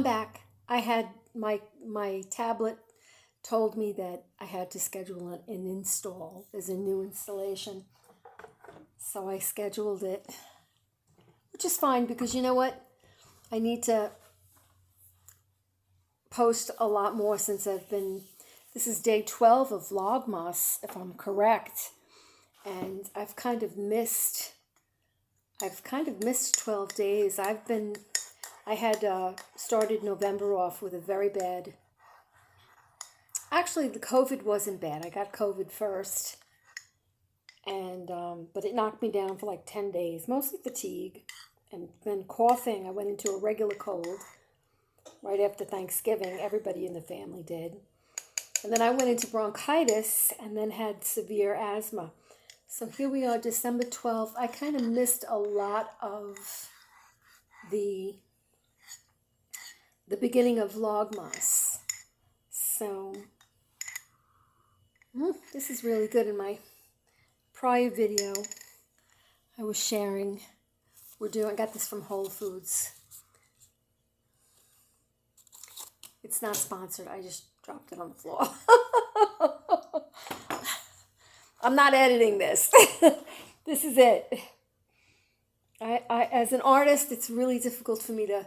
back. I had my tablet told me that I had to schedule an install. There's a new installation. So I scheduled it, which is fine because you know what? I need to post a lot more since this is day 12 of vlogmos, if I'm correct. And I've kind of missed 12 days. I had started November off with a very bad, actually the COVID wasn't bad. I got COVID first, and but it knocked me down for like 10 days, mostly fatigue, and then coughing. I went into a regular cold right after Thanksgiving. Everybody in the family did. And then I went into bronchitis and then had severe asthma. So here we are, December 12th. I kind of missed a lot of the beginning of vlogmas. So this is really good. In my prior video I was sharing, I got this from Whole Foods. It's not sponsored. I just dropped it on the floor. I'm not editing this. This is it. I as an artist, it's really difficult for me to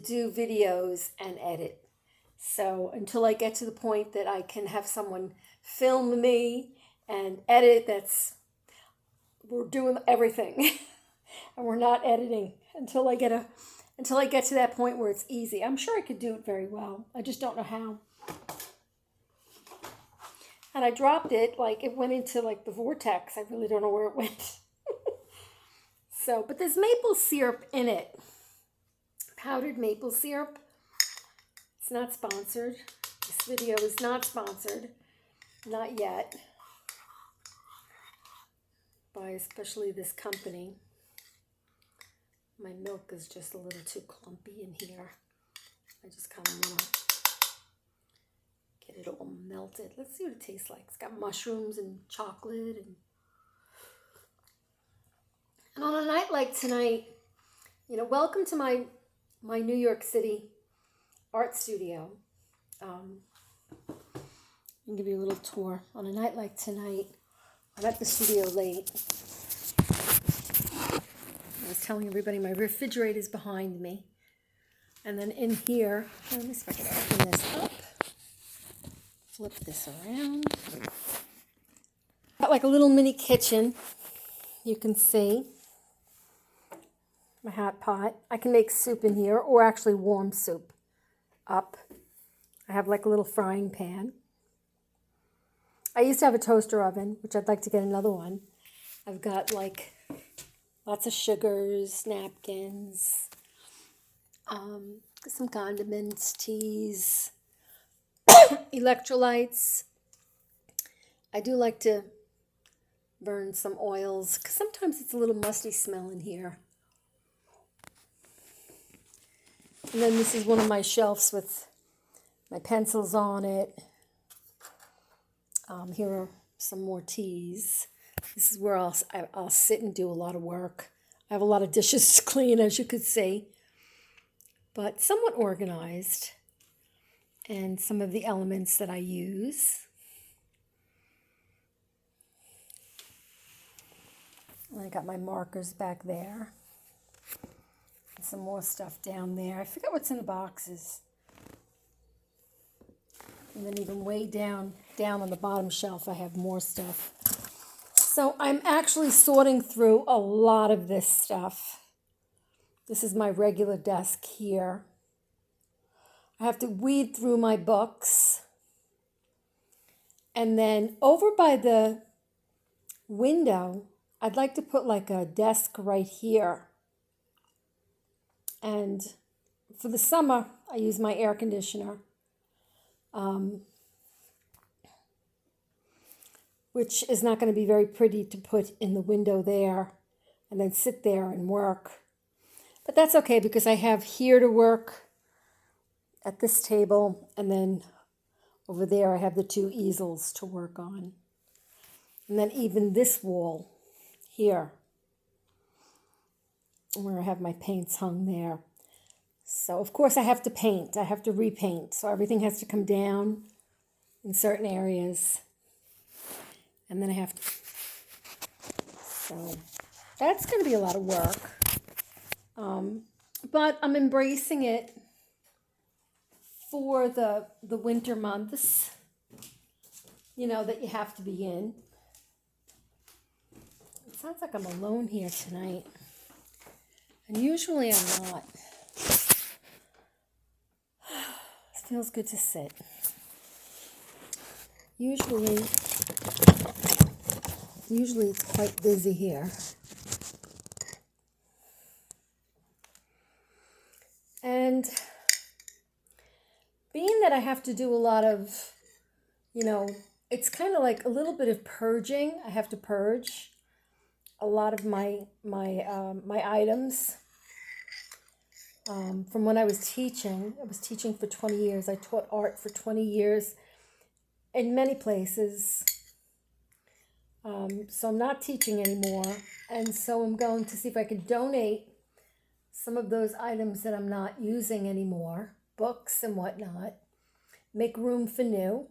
do videos and edit. So until I get to the point that I can have someone film me and edit, we're doing everything. And we're not editing until I get to that point where it's easy. I'm sure I could do it very well. I just don't know how. And I dropped it, like it went into like the vortex. I really don't know where it went. So, but there's maple syrup in it. Powdered maple syrup. It's not sponsored. This video is not sponsored. Not yet. By especially this company. My milk is just a little too clumpy in here. I just kind of want to get it all melted. Let's see what it tastes like. It's got mushrooms and chocolate. And on a night like tonight, welcome to my New York City art studio. I'll give you a little tour. On a night like tonight, I'm at the studio late. I was telling everybody my refrigerator is behind me. And then in here, let me see if I can open this up. Flip this around. Got like a little mini kitchen. You can see my hot pot. I can make soup in here, or actually warm soup up. I have like a little frying pan. I used to have a toaster oven, which I'd like to get another one. I've got like lots of sugars, napkins, some condiments, teas, electrolytes. I do like to burn some oils because sometimes it's a little musty smell in here. And then this is one of my shelves with my pencils on it. Here are some more teas. This is where I'll sit and do a lot of work. I have a lot of dishes to clean, as you could see, but somewhat organized. And some of the elements that I use. And I got my markers back there. And some more stuff down there. I forget what's in the boxes. And then even way down on the bottom shelf, I have more stuff. So I'm actually sorting through a lot of this stuff. This is my regular desk here. I have to weed through my books. And then over by the window, I'd like to put like a desk right here. And for the summer, I use my air conditioner. Which is not going to be very pretty to put in the window there and then sit there and work. But that's okay because I have here to work at this table, and then over there I have the two easels to work on. And then even this wall here, where I have my paints hung there. So of course I have to paint. I have to repaint. So everything has to come down in certain areas. And then I have to... So that's going to be a lot of work. But I'm embracing it for the winter months, you know, that you have to be in. It sounds like I'm alone here tonight. And usually I'm not. It feels good to sit. Usually it's quite busy here. And being that I have to do a lot of, you know, it's kind of like a little bit of purging. I have to purge a lot of my items from when I was teaching. I was teaching for 20 years. I taught art for 20 years in many places. So I'm not teaching anymore. And so I'm going to see if I could donate some of those items that I'm not using anymore, books and whatnot, make room for new.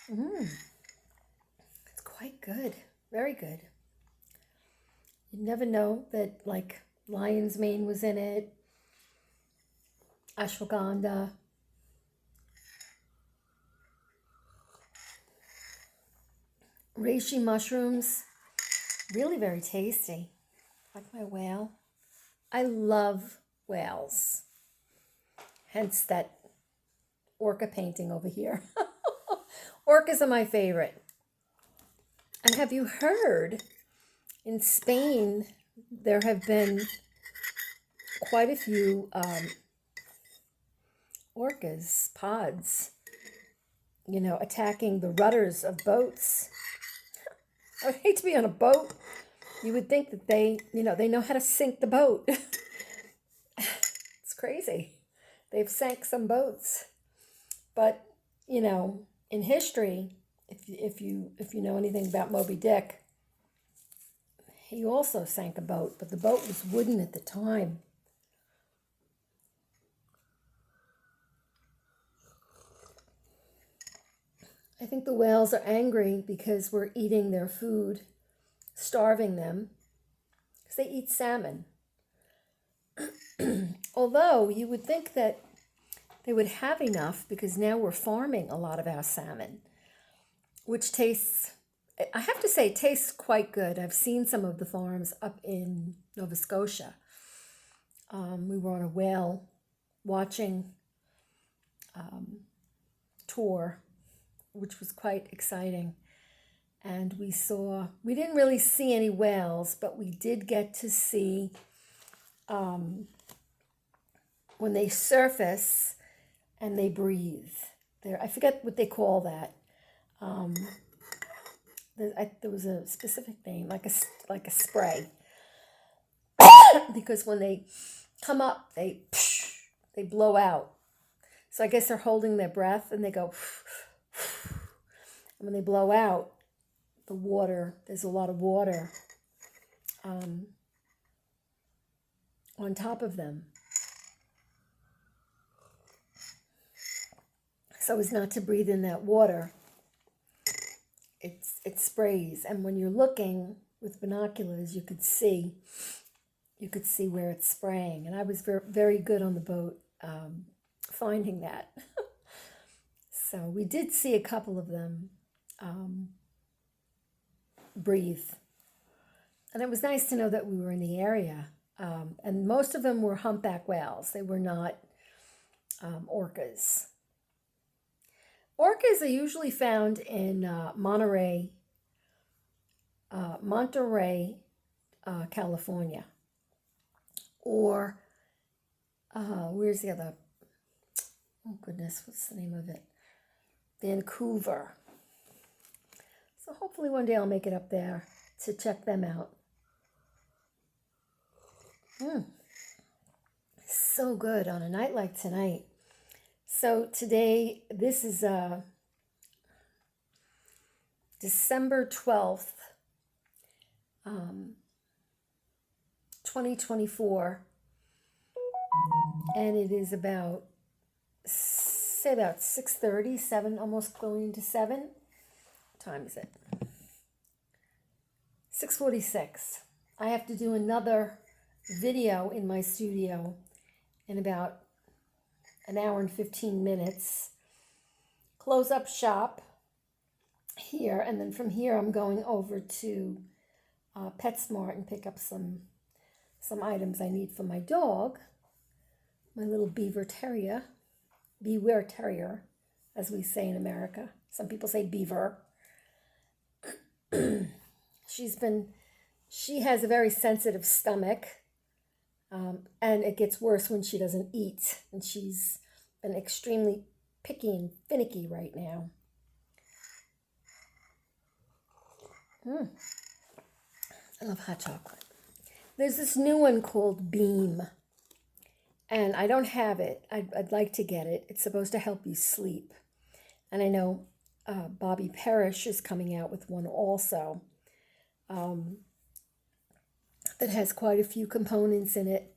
It's quite good, very good. You never know that, like, lion's mane was in it, ashwagandha. Reishi mushrooms, really very tasty. Like my whale. I love whales. Hence that orca painting over here. Orcas are my favorite. And have you heard, in Spain, there have been quite a few orcas, pods, you know, attacking the rudders of boats. I would hate to be on a boat. You would think that they know how to sink the boat. It's crazy. They've sank some boats. But, you know, in history, if you know anything about Moby Dick, he also sank a boat, but the boat was wooden at the time. I think the whales are angry because we're eating their food, starving them, because they eat salmon. Although you would think that they would have enough, because now we're farming a lot of our salmon, which tastes, I have to say, tastes quite good. I've seen some of the farms up in Nova Scotia. We were on a whale watching tour, which was quite exciting. And we didn't really see any whales, but we did get to see when they surface and they breathe. I forget what they call that. There was a specific name, like a spray. Because when they come up, they blow out. So I guess they're holding their breath and they go. And when they blow out, the water, there's a lot of water on top of them. So as not to breathe in that water, it sprays. And when you're looking with binoculars, you could see where it's spraying. And I was very good on the boat finding that. So we did see a couple of them breathe. And it was nice to know that we were in the area. And most of them were humpback whales. They were not orcas. Orcas are usually found in Monterey, California. Or, where's the other? Oh goodness, what's the name of it? Vancouver. So hopefully one day I'll make it up there to check them out. So good on a night like tonight. So today, this is December 12th, 2024, and it is about, say about 6:30, 7, almost going into 7. What time is it? 6:46. I have to do another video in my studio in about an hour and 15 minutes. Close up shop here, and then from here I'm going over to PetSmart and pick up some items I need for my dog, my little beware terrier, as we say in America. Some people say beaver. She has a very sensitive stomach, and it gets worse when she doesn't eat, and she's been extremely picky and finicky right now. I love hot chocolate. There's this new one called Beam, and I don't have it. I'd like to get it. It's supposed to help you sleep. And I know Bobby Parrish is coming out with one also that has quite a few components in it.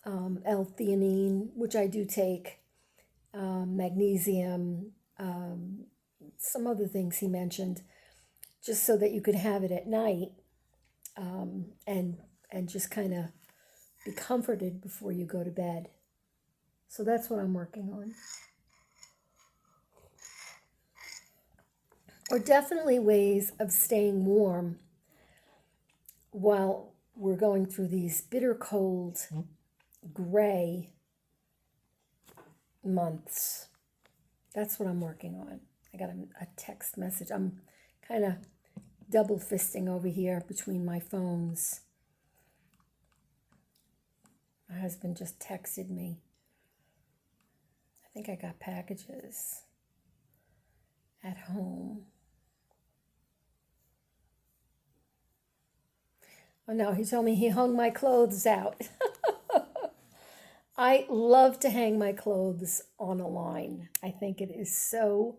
L-theanine, which I do take, magnesium, some other things he mentioned, just so that you could have it at night, and just kind of be comforted before you go to bed. So that's what I'm working on. Or definitely ways of staying warm while we're going through these bitter cold, gray months. That's what I'm working on. I got a text message. I'm kind of double fisting over here between my phones. My husband just texted me. I think I got packages at home. Oh no, he told me he hung my clothes out. I love to hang my clothes on a line. I think it is so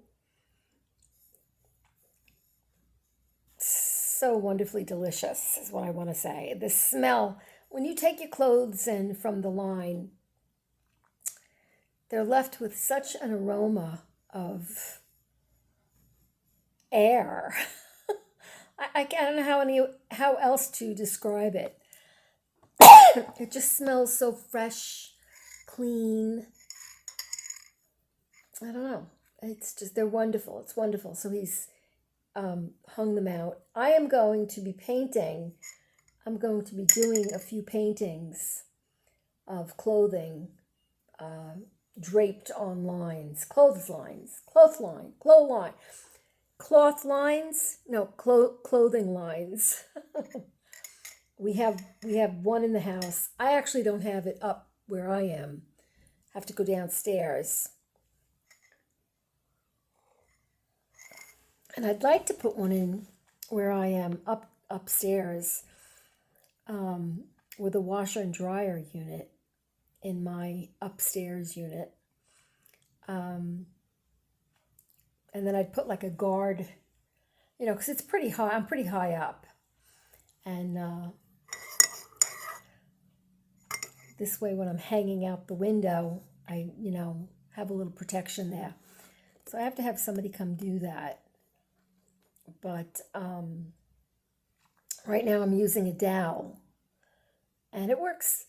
wonderfully delicious, is what I want to say. The smell, when you take your clothes in from the line, they're left with such an aroma of air. I don't know how else to describe it. It just smells so fresh, clean. I don't know. It's just, they're wonderful. It's wonderful. So he's hung them out. I am going to be painting. I'm going to be doing a few paintings of clothing draped on lines, cloth lines, clothing lines. We have one in the house. I actually don't have it up where I am. I have to go downstairs. And I'd like to put one in where I am upstairs, with a washer and dryer unit in my upstairs unit. And then I'd put like a guard, because it's pretty high. I'm pretty high up. And this way, when I'm hanging out the window, I, have a little protection there. So I have to have somebody come do that. But right now I'm using a dowel, and it works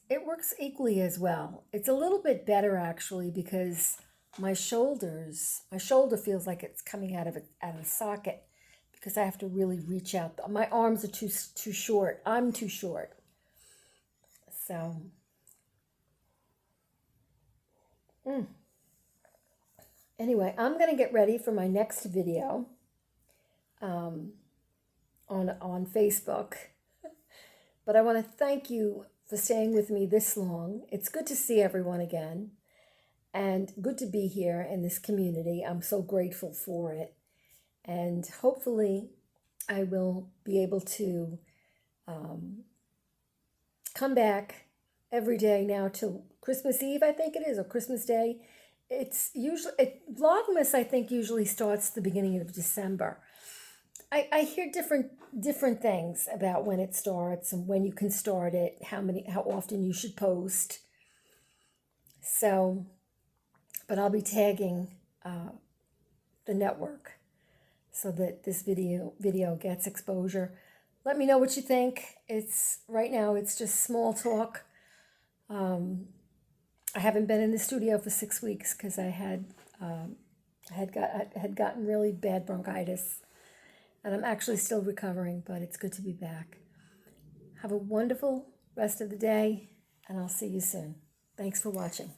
equally as well. It's a little bit better actually, because my shoulder feels like it's coming out of a socket, because I have to really reach out. My arms are too short. I'm too short. So anyway, I'm going to get ready for my next video on Facebook. But I want to thank you for staying with me this long. It's good to see everyone again, and good to be here in this community. I'm so grateful for it. And hopefully I will be able to come back every day now till Christmas Eve, I think it is, or Christmas Day. It's usually, Vlogmas, I think, usually starts the beginning of December. I hear different things about when it starts and when you can start it, how often you should post. So, but I'll be tagging the network so that this video gets exposure. Let me know what you think. It's right now it's just small talk. I haven't been in the studio for 6 weeks because I had gotten really bad bronchitis, and I'm actually still recovering, but it's good to be back. Have a wonderful rest of the day, and I'll see you soon. Thanks for watching.